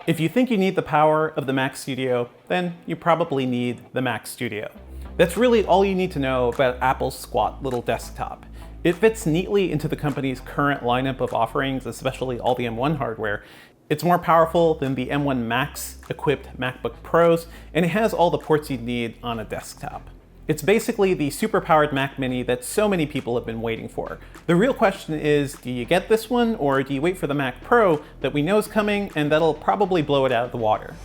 If you think you need the power of the Mac Studio, then you probably need the Mac Studio. That's really all you need to know about Apple's squat little desktop. It fits neatly into the company's current lineup of offerings, especially all the M1 hardware. It's more powerful than the M1 Max equipped MacBook Pros, and it has all the ports you'd need on a desktop. It's basically the super-powered Mac Mini that so many people have been waiting for. The real question is, do you get this one, or do you wait for the Mac Pro that we know is coming and that'll probably blow it out of the water?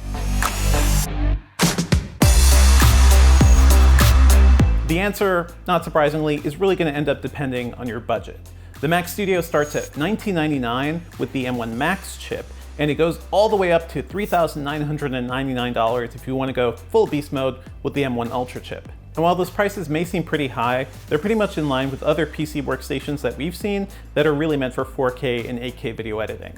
The answer, not surprisingly, is really going to end up depending on your budget. The Mac Studio starts at $1999 with the M1 Max chip, and it goes all the way up to $3,999 if you want to go full beast mode with the M1 Ultra chip. And while those prices may seem pretty high, they're pretty much in line with other PC workstations that we've seen that are really meant for 4K and 8K video editing.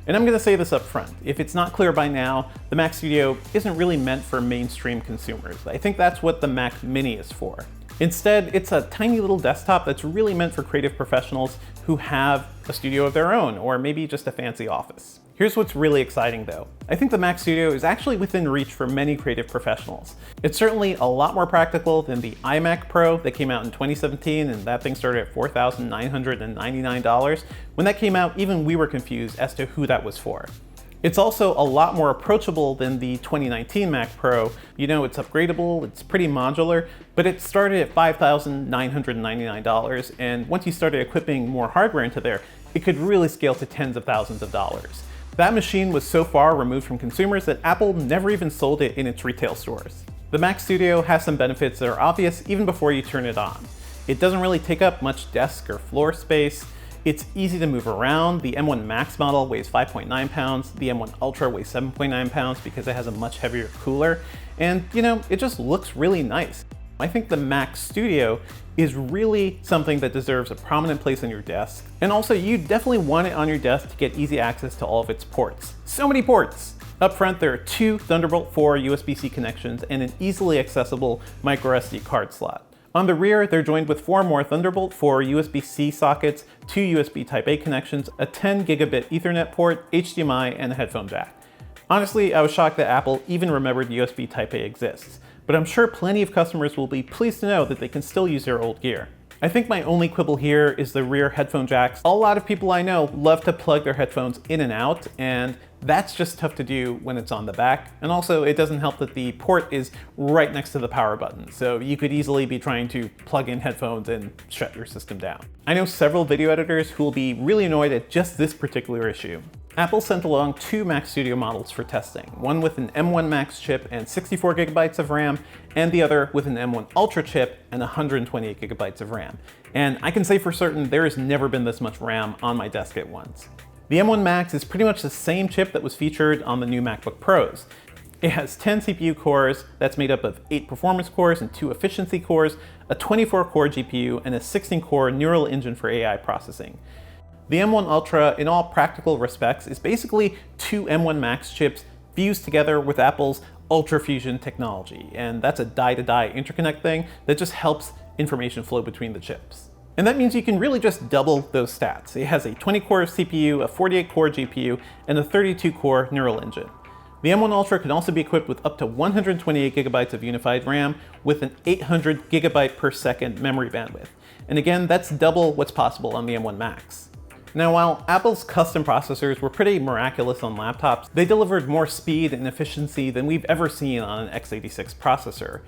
And I'm going to say this up front, if it's not clear by now, the Mac Studio isn't really meant for mainstream consumers. I think that's what the Mac Mini is for. Instead, it's a tiny little desktop that's really meant for creative professionals who have a studio of their own, or maybe just a fancy office. Here's what's really exciting though. I think the Mac Studio is actually within reach for many creative professionals. It's certainly a lot more practical than the iMac Pro that came out in 2017, and that thing started at $4,999. When that came out, even we were confused as to who that was for. It's also a lot more approachable than the 2019 Mac Pro. You know, it's upgradable, it's pretty modular, but it started at $5,999, and once you started equipping more hardware into there, it could really scale to tens of thousands of dollars. That machine was so far removed from consumers that Apple never even sold it in its retail stores. The Mac Studio has some benefits that are obvious even before you turn it on. It doesn't really take up much desk or floor space. It's easy to move around. The M1 Max model weighs 5.9 pounds. The M1 Ultra weighs 7.9 pounds because it has a much heavier cooler. And you know, it just looks really nice. I think the Mac Studio is really something that deserves a prominent place on your desk. And also, you definitely want it on your desk to get easy access to all of its ports. So many ports! Up front, there are 2 Thunderbolt 4 USB-C connections and an easily accessible microSD card slot. On the rear, they're joined with 4 more Thunderbolt 4 USB-C sockets, 2 USB Type-A connections, a 10 gigabit Ethernet port, HDMI, and a headphone jack. Honestly, I was shocked that Apple even remembered USB Type-A exists, but I'm sure plenty of customers will be pleased to know that they can still use their old gear. I think my only quibble here is the rear headphone jacks. A lot of people I know love to plug their headphones in and out, and that's just tough to do when it's on the back. And also, it doesn't help that the port is right next to the power button, so you could easily be trying to plug in headphones and shut your system down. I know several video editors who will be really annoyed at just this particular issue. Apple sent along 2 Mac Studio models for testing, one with an M1 Max chip and 64 gigabytes of RAM, and the other with an M1 Ultra chip and 128 gigabytes of RAM. And I can say for certain there has never been this much RAM on my desk at once. The M1 Max is pretty much the same chip that was featured on the new MacBook Pros. It has 10 CPU cores that's made up of 8 performance cores and 2 efficiency cores, a 24-core GPU, and a 16-core neural engine for AI processing. The M1 Ultra, in all practical respects, is basically 2 M1 Max chips fused together with Apple's Ultra Fusion technology, and that's a die-to-die interconnect thing that just helps information flow between the chips. And that means you can really just double those stats. It has a 20-core CPU, a 48-core GPU, and a 32-core neural engine. The M1 Ultra can also be equipped with up to 128 gigabytes of unified RAM with an 800 gigabyte per second memory bandwidth. And again, that's double what's possible on the M1 Max. Now, while Apple's custom processors were pretty miraculous on laptops, they delivered more speed and efficiency than we've ever seen on an x86 processor.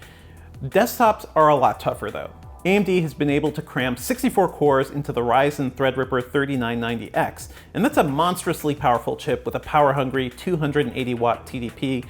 Desktops are a lot tougher though. AMD has been able to cram 64 cores into the Ryzen Threadripper 3990X, and that's a monstrously powerful chip with a power-hungry 280 watt TDP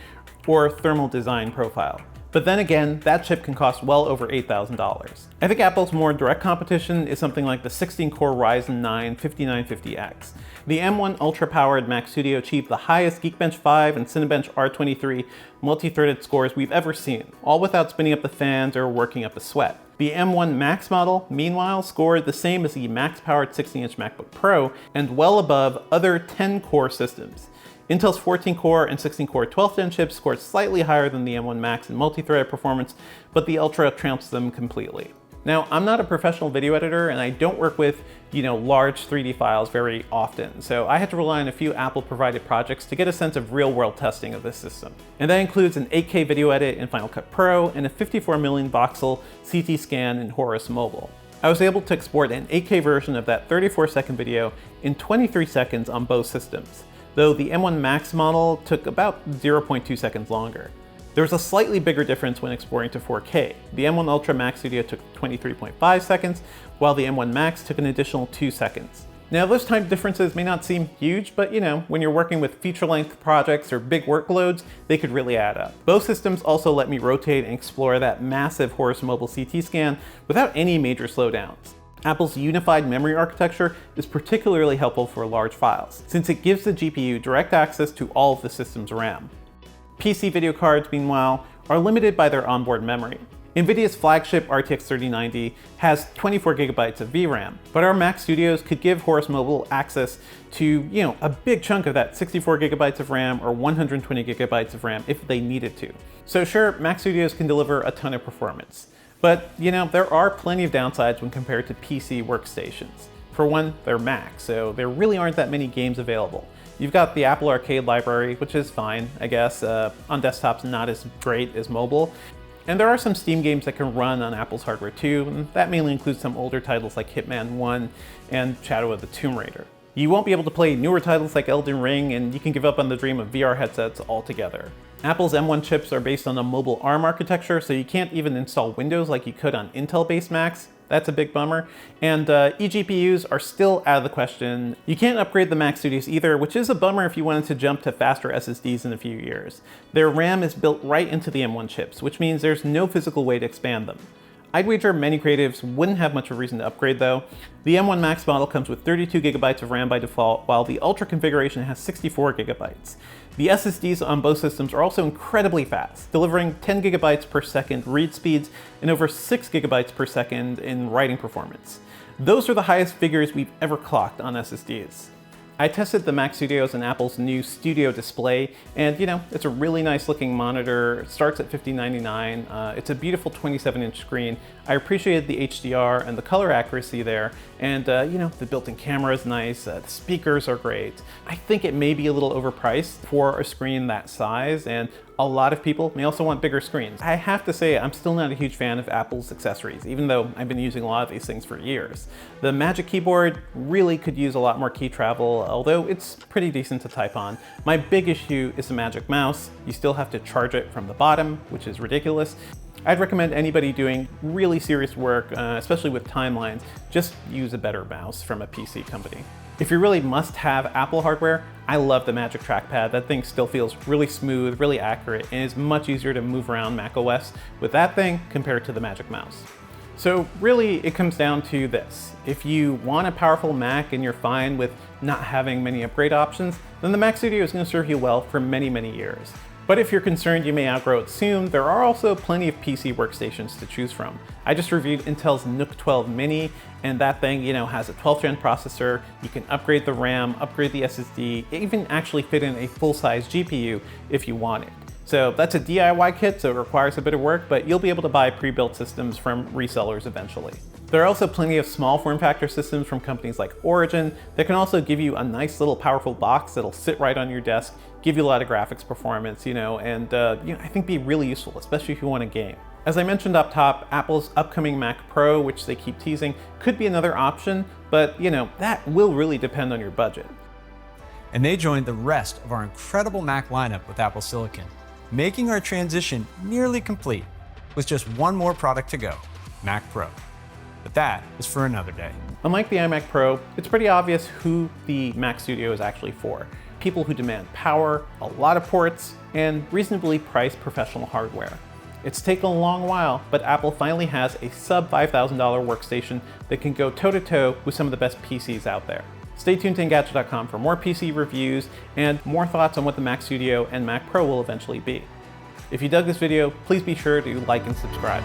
or thermal design profile. But then again, that chip can cost well over $8,000. I think Apple's more direct competition is something like the 16-core Ryzen 9 5950X. The M1 Ultra-powered Mac Studio achieved the highest Geekbench 5 and Cinebench R23 multi-threaded scores we've ever seen, all without spinning up the fans or working up a sweat. The M1 Max model, meanwhile, scored the same as the Max-powered 16-inch MacBook Pro and well above other 10-core systems. Intel's 14-core and 16-core 12th-gen chips scored slightly higher than the M1 Max in multi-threaded performance, but the Ultra trumps them completely. Now, I'm not a professional video editor and I don't work with, large 3D files very often, so I had to rely on a few Apple provided projects to get a sense of real-world testing of this system. And that includes an 8K video edit in Final Cut Pro and a 54 million voxel CT scan in Horus Mobile. I was able to export an 8K version of that 34-second video in 23 seconds on both systems, though the M1 Max model took about 0.2 seconds longer. There was a slightly bigger difference when exporting to 4K. The M1 Ultra Max Studio took 23.5 seconds, while the M1 Max took an additional 2 seconds. Now, those time differences may not seem huge, but when you're working with feature-length projects or big workloads, they could really add up. Both systems also let me rotate and explore that massive Horus Mobile CT scan without any major slowdowns. Apple's unified memory architecture is particularly helpful for large files, since it gives the GPU direct access to all of the system's RAM. PC video cards, meanwhile, are limited by their onboard memory. NVIDIA's flagship RTX 3090 has 24 gigabytes of VRAM, but our Mac Studios could give Horus Mobile access to, a big chunk of that 64 gigabytes of RAM or 120 gigabytes of RAM if they needed to. So sure, Mac Studios can deliver a ton of performance, but there are plenty of downsides when compared to PC workstations. For one, they're Mac, so there really aren't that many games available. You've got the Apple Arcade library, which is fine, I guess. On desktops, not as great as mobile. And there are some Steam games that can run on Apple's hardware too, and that mainly includes some older titles like Hitman 1 and Shadow of the Tomb Raider. You won't be able to play newer titles like Elden Ring, and you can give up on the dream of VR headsets altogether. Apple's M1 chips are based on a mobile ARM architecture, so you can't even install Windows like you could on Intel-based Macs. That's a big bummer. And eGPUs are still out of the question. You can't upgrade the Mac Studios either, which is a bummer if you wanted to jump to faster SSDs in a few years. Their RAM is built right into the M1 chips, which means there's no physical way to expand them. I'd wager many creatives wouldn't have much of a reason to upgrade though. The M1 Max model comes with 32 gigabytes of RAM by default, while the Ultra configuration has 64 gigabytes. The SSDs on both systems are also incredibly fast, delivering 10 gigabytes per second read speeds and over 6 gigabytes per second in writing performance. Those are the highest figures we've ever clocked on SSDs. I tested the Mac Studios and Apple's new Studio display, and it's a really nice looking monitor. It starts at $50.99. It's a beautiful 27-inch screen. I appreciated the HDR and the color accuracy there, and the built-in camera is nice. The speakers are great. I think it may be a little overpriced for a screen that size, and a lot of people may also want bigger screens. I have to say, I'm still not a huge fan of Apple's accessories, even though I've been using a lot of these things for years. The Magic Keyboard really could use a lot more key travel, although it's pretty decent to type on. My big issue is the Magic Mouse. You still have to charge it from the bottom, which is ridiculous. I'd recommend anybody doing really serious work, especially with timelines, just use a better mouse from a PC company. If you really must have Apple hardware, I love the Magic Trackpad. That thing still feels really smooth, really accurate, and is much easier to move around macOS with that thing compared to the Magic Mouse. So really, it comes down to this. If you want a powerful Mac and you're fine with not having many upgrade options, then the Mac Studio is going to serve you well for many, many years. But if you're concerned you may outgrow it soon, there are also plenty of PC workstations to choose from. I just reviewed Intel's Nook 12 Mini, and that thing, has a 12th gen processor. You can upgrade the RAM, upgrade the SSD, even actually fit in a full-size GPU if you want it. So that's a DIY kit, so it requires a bit of work, but you'll be able to buy pre-built systems from resellers eventually. There are also plenty of small form factor systems from companies like Origin that can also give you a nice little powerful box that'll sit right on your desk, give you a lot of graphics performance, and I think be really useful, especially if you want a game. As I mentioned up top, Apple's upcoming Mac Pro, which they keep teasing, could be another option, but that will really depend on your budget. And they joined the rest of our incredible Mac lineup with Apple Silicon, making our transition nearly complete with just one more product to go, Mac Pro. But that is for another day. Unlike the iMac Pro, it's pretty obvious who the Mac Studio is actually for. People who demand power, a lot of ports, and reasonably priced professional hardware. It's taken a long while, but Apple finally has a sub $5,000 workstation that can go toe-to-toe with some of the best PCs out there. Stay tuned to Engadget.com for more PC reviews and more thoughts on what the Mac Studio and Mac Pro will eventually be. If you dug this video, please be sure to like and subscribe.